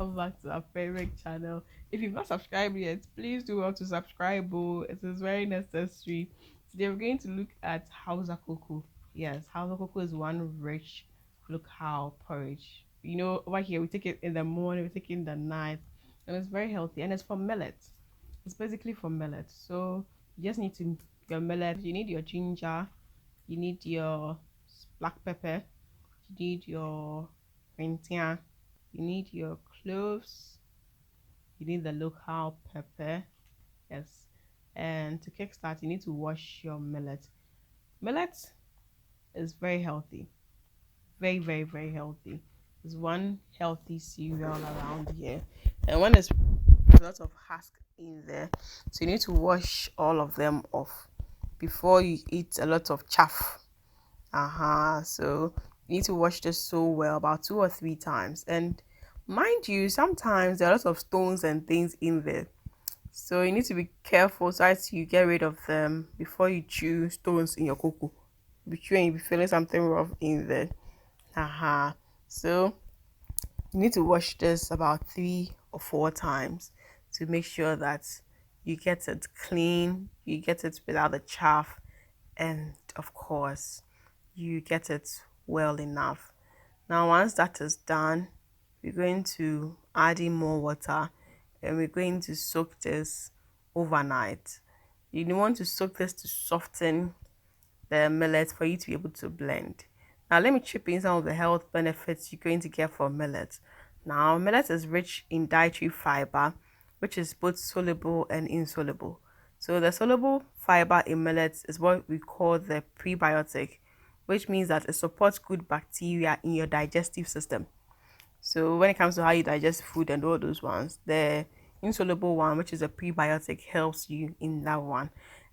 welcome back to our favorite channel. If you've not subscribed yet, please do well to subscribe. Oh, it is very necessary. Today we're going to look at Hausa Kooko. Yes, Hausa Kooko is one rich local porridge. You know, over here we take it in the morning, we take it in the night, and it's very healthy. And it's from millet. It's basically from millet. So you just need to your millet. You need your ginger. You need your black pepper. You need your hwentia. You need your cloves, you need the local pepper, yes. And to kickstart, you need to wash your millet. Millet is very healthy, very healthy. There's one healthy cereal around here, and when there's a lot of husk in there, so you need to wash all of them off before you eat a lot of chaff. So you need to wash this so well about 2 or 3 times. And mind you, sometimes there are lots of stones and things in there. So you need to be careful so as you get rid of them before you chew stones in your cocoa. Be chewing, you be feeling something rough in there. So you need to wash this about 3 or 4 times to make sure that you get it clean, you get it without the chaff, and of course you get it well enough. Now once that is done, we're going to add in more water and we're going to soak this overnight. You want to soak this to soften the millet for you to be able to blend. Now let me chip in some of the health benefits you're going to get from millet. Now millet is rich in dietary fiber, which is both soluble and insoluble. So the soluble fiber in millet is what we call the prebiotic, which means that it supports good bacteria in your digestive system. So when it comes to how you digest food and all those ones, the insoluble one, which is a prebiotic, helps you in that one.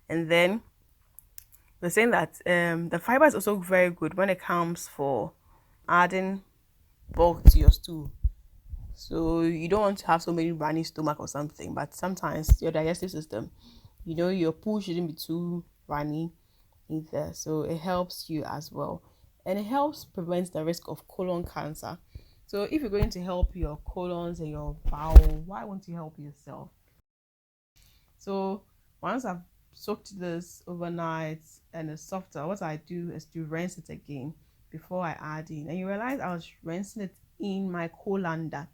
And then they're saying that the fiber is also very good when it comes for adding bulk to your stool. So you don't want to have so many runny stomach or something, but sometimes your digestive system, your poo shouldn't be too runny either. So it helps you as well. And it helps prevent the risk of colon cancer. So if you're going to help your colons and your bowel, why won't you help yourself? So once I've soaked this overnight and it's softer, what I do is to rinse it again before I add in. And you realize I was rinsing it in my colander.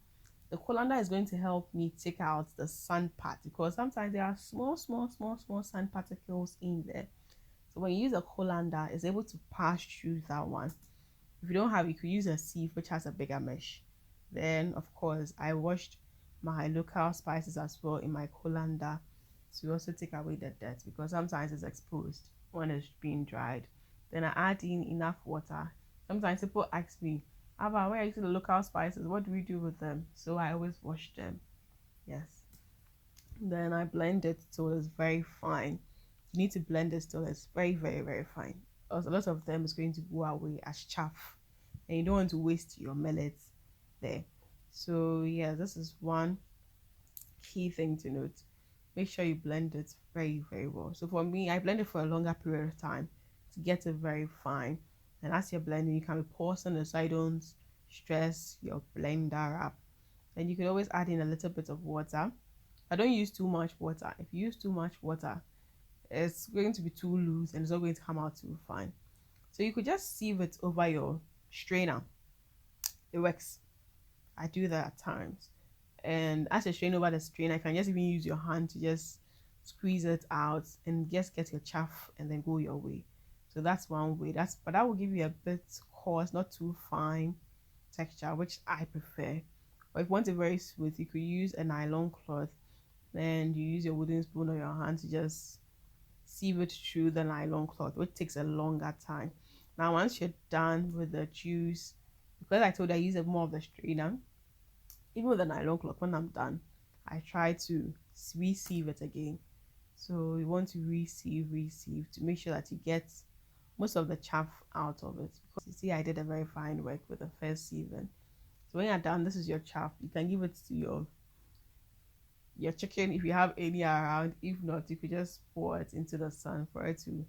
The colander is going to help me take out the sand part because sometimes there are small sand particles in there. So when you use a colander, it's able to pass through that one. If you don't have, you could use a sieve which has a bigger mesh. Then of course I washed my local spices as well in my colander to also take away the dirt because sometimes it's exposed when it's being dried. Then I add in enough water. Sometimes people ask me, Ava, where are you the local spices? What do we do with them? So I always wash them. Yes. Then I blend it till it's very fine. You need to blend it till it's very fine. Because a lot of them is going to go away as chaff. And you don't want to waste your millet there. So yeah, this is one key thing to note. Make sure you blend it very well. So for me, I blend it for a longer period of time to get it very fine. And as you're blending, you can be pausing it so you don't stress your blender up. And you can always add in a little bit of water. I don't use too much water. If you use too much water, it's going to be too loose and it's not going to come out too fine. So you could just sieve it over your strainer. It works. I do that at times. And as you strain over the strainer, I can just even use your hand to just squeeze it out and just get your chaff and then go your way. So that's one way. But that will give you a bit coarse, not too fine texture, which I prefer. Or if you want it very smooth, you could use a nylon cloth and you use your wooden spoon or your hand to just sieve it through the nylon cloth, which takes a longer time. Now once you're done with the juice, because I told you I use more of the strainer, even with the nylon cloth, when I'm done, I try to re-sieve it again. So you want to re-sieve to make sure that you get most of the chaff out of it, because you see I did a very fine work with the first sieving. So when you're done, this is your chaff. You can give it to your chicken if you have any around. If not, you could just pour it into the sun for it to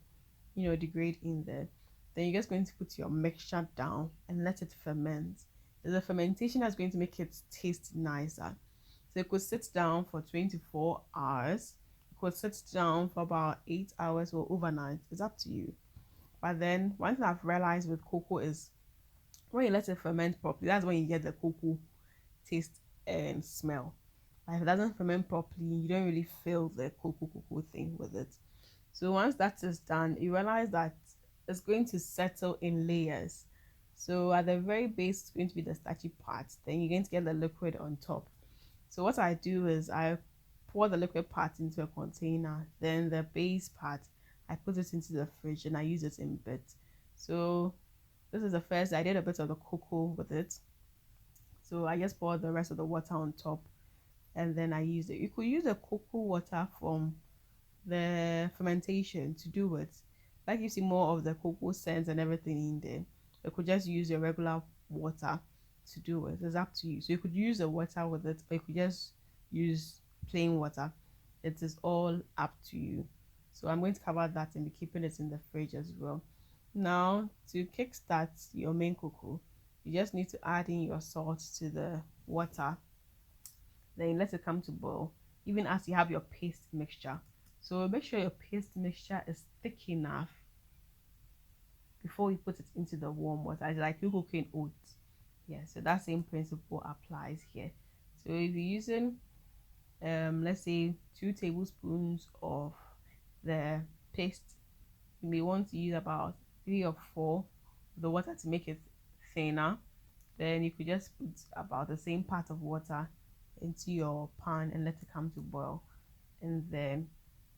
degrade in there. Then you're just going to put your mixture down and let it ferment. There's a fermentation that's going to make it taste nicer. So it could sit down for 24 hours. It could sit down for about 8 hours or overnight. It's up to you. But then one thing I've realized with cocoa is when you let it ferment properly, that's when you get the cocoa taste and smell. But if it doesn't ferment properly, you don't really feel the cocoa thing with it. So once that is done, you realize that it's going to settle in layers. So at the very base, it's going to be the starchy part. Then you're going to get the liquid on top. So what I do is I pour the liquid part into a container. Then the base part, I put it into the fridge and I use it in bits. So this is the first. I did a bit of the cocoa with it. So I just poured the rest of the water on top and then I used it. You could use the cocoa water from the fermentation to do it. Like you see more of the cocoa scents and everything in there. You could just use your regular water to do it. It's up to you. So you could use the water with it, or you could just use plain water. It is all up to you. So I'm going to cover that and be keeping it in the fridge as well. Now to kickstart your main cocoa, you just need to add in your salt to the water. Then you let it come to boil, even as you have your paste mixture. So make sure your paste mixture is thick enough before you put it into the warm water. It's like you cooking oats. Yeah, so that same principle applies here. So if you're using let's say 2 tablespoons of the paste, you may want to use about 3 or 4 of the water to make it thinner. Then you could just put about the same part of water into your pan and let it come to boil, and then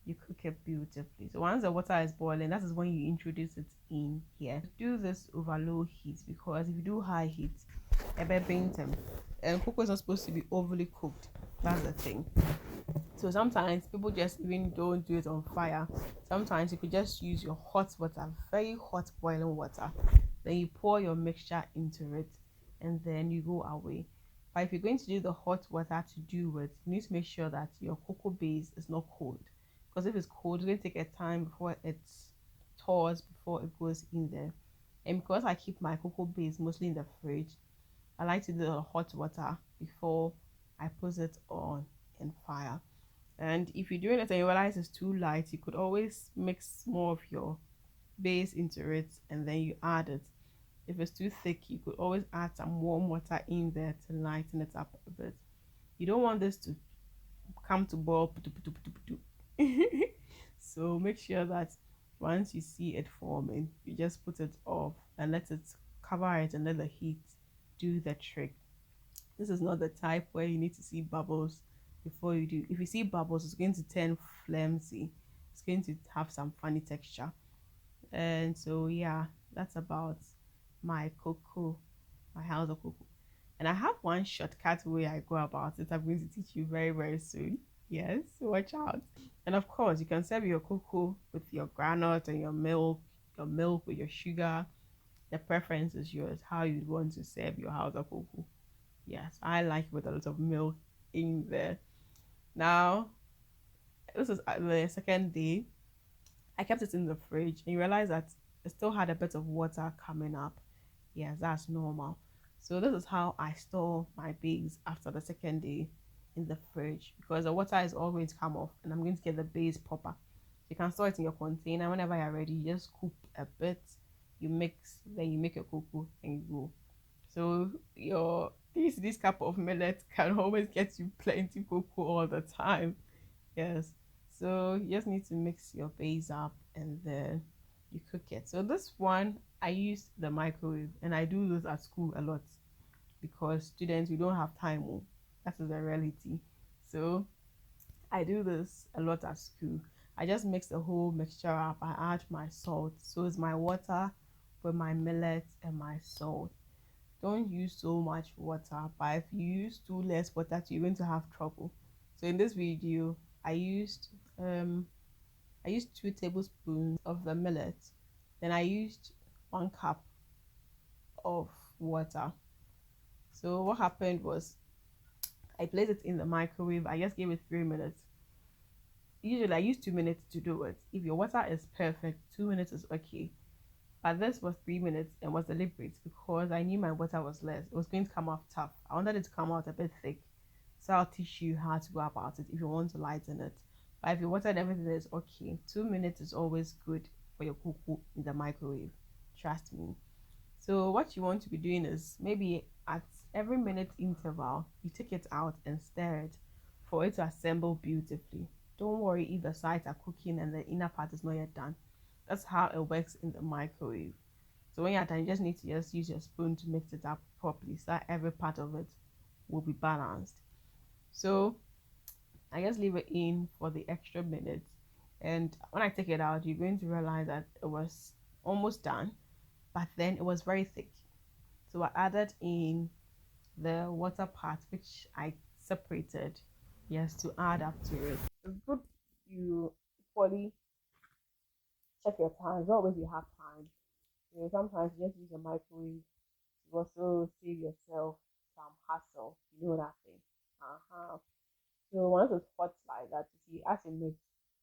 you cook it beautifully. So once the water is boiling, that is when you introduce it in here. Do this over low heat, because if you do high heat, and cocoa is not supposed to be overly cooked. That's the thing. So sometimes people just even don't do it on fire. Sometimes you could just use your hot water, very hot boiling water. Then you pour your mixture into it and then you go away. But if you're going to do the hot water to do it, you need to make sure that your cocoa base is not cold. Because if it's cold, it's going to take a time before it thaws, before it goes in there. And because I keep my cocoa base mostly in the fridge, I like to do the hot water before I put it on in fire. And if you're doing it and you realize it's too light, you could always mix more of your base into it and then you add it. If it's too thick, you could always add some warm water in there to lighten it up a bit. You don't want this to come to boil. So make sure that once you see it forming, you just put it off and let it cover it and let the heat do the trick. This is not the type where you need to see bubbles before you do. If you see bubbles, it's going to turn flimsy. It's going to have some funny texture. And so yeah, that's about my cocoa, my Hausa Kooko. And I have one shortcut way I go about it. I'm going to teach you very, very soon. Yes, watch out. And of course, you can serve your cocoa with your granite and your milk with your sugar. The preference is yours, how you want to serve your Hausa Kooko. Yes, I like it with a lot of milk in there. Now, this is the second day. I kept it in the fridge and you realize that it still had a bit of water coming up. Yes, that's normal. So this is how I store my base after the second day in the fridge, because the water is all going to come off and I'm going to get the base proper. You can store it in your container. Whenever you're ready, you just scoop a bit, you mix, then you make your cocoa and you go. So your this cup of millet can always get you plenty cocoa all the time. Yes. So you just need to mix your base up and then you cook it. So this one I use the microwave, and I do this at school a lot because students, we don't have time. That is the reality. So I do this a lot at school. I just mix the whole mixture up. I add my salt. So it's my water with my millet and my salt. Don't use so much water, but if you use too less water, you're going to have trouble. So in this video, I used 2 tablespoons of the millet. Then I used 1 cup of water. So what happened was I placed it in the microwave. I just gave it 3 minutes. Usually I use 2 minutes to do it. If your water is perfect, 2 minutes is okay. But this was 3 minutes and was deliberate because I knew my water was less. It was going to come out tough. I wanted it to come out a bit thick. So I'll teach you how to go about it if you want to lighten it. But if your water and everything is okay, 2 minutes is always good for your kuku in the microwave. Trust me. So what you want to be doing is maybe at every minute interval, you take it out and stir it for it to assemble beautifully. Don't worry if the sides are cooking and the inner part is not yet done. That's how it works in the microwave. So when you're done, you just need to just use your spoon to mix it up properly so that every part of it will be balanced. So I just leave it in for the extra minutes. And when I take it out, you're going to realize that it was almost done, but then it was very thick. So I added in the water part, which I separated, yes, to add up to it. It's good you equally check your time. It's not always you have time. You know, sometimes you just use a microwave to also save yourself some hassle. You know that thing. Uh-huh. So once it's hot like that, you see, as it mix,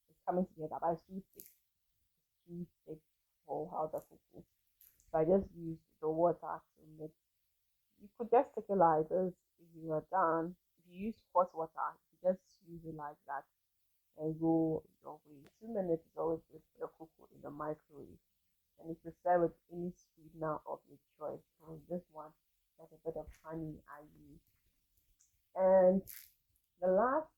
it's coming together, but it's too thick. It's too thick for how the fufu. So I just use the water to mix. You could just take it like this if you are done. If you use hot water, you just use it like that and go your way. 2 minutes is always good for your cocoa in the microwave. And if you serve with any sweetener of your choice, so this one has a bit of honey I use. And the last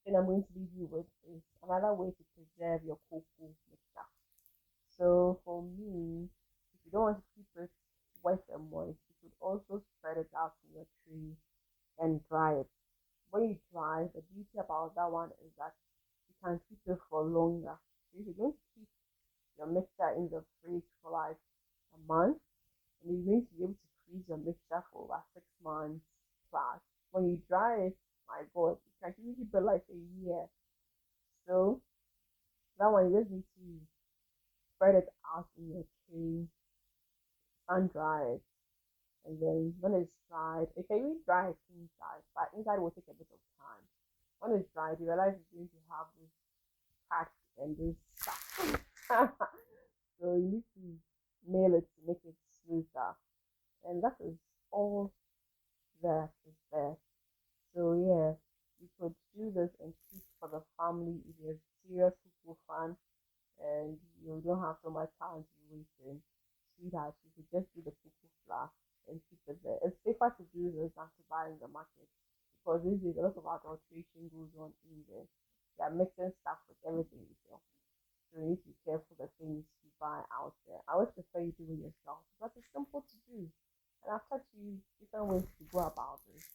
thing I'm going to leave you with is another way to preserve your cocoa mixture. So for me, if you don't want to keep it wet and moist, you could also spread it out in your tray and dry it. When you dry, the beauty about that one is that you can keep it for longer. So if you're going to keep your mixture in the fridge for like a month, and you're going to be able to freeze your mixture for about 6 months plus. When you dry it, my God, you can keep it like a year. So that one you just need to spread it out in your tray, sun dry it, and then when it's dried, it can even dry it inside, but inside will take a bit of time. When it's dried, you realize it's going to have this patch and this stuff. So you need to nail it to make it smoother. And that is all that is there. So yeah, you could do this and keep for the family if you're a serious football fan and you don't have so much time to be wasting. Sweetheart, you could just do the cocoa flour and keep it there. It's safer to do this than to buy in the market because these days a lot of adulteration goes on in there. They are mixing stuff with everything you sell. So you need to be careful the things you buy out there. I always prefer you do it yourself because it's simple to do. And I've taught you different ways to go about this.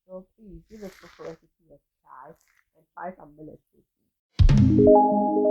So please give this cocoa recipe a try and try some millet with me.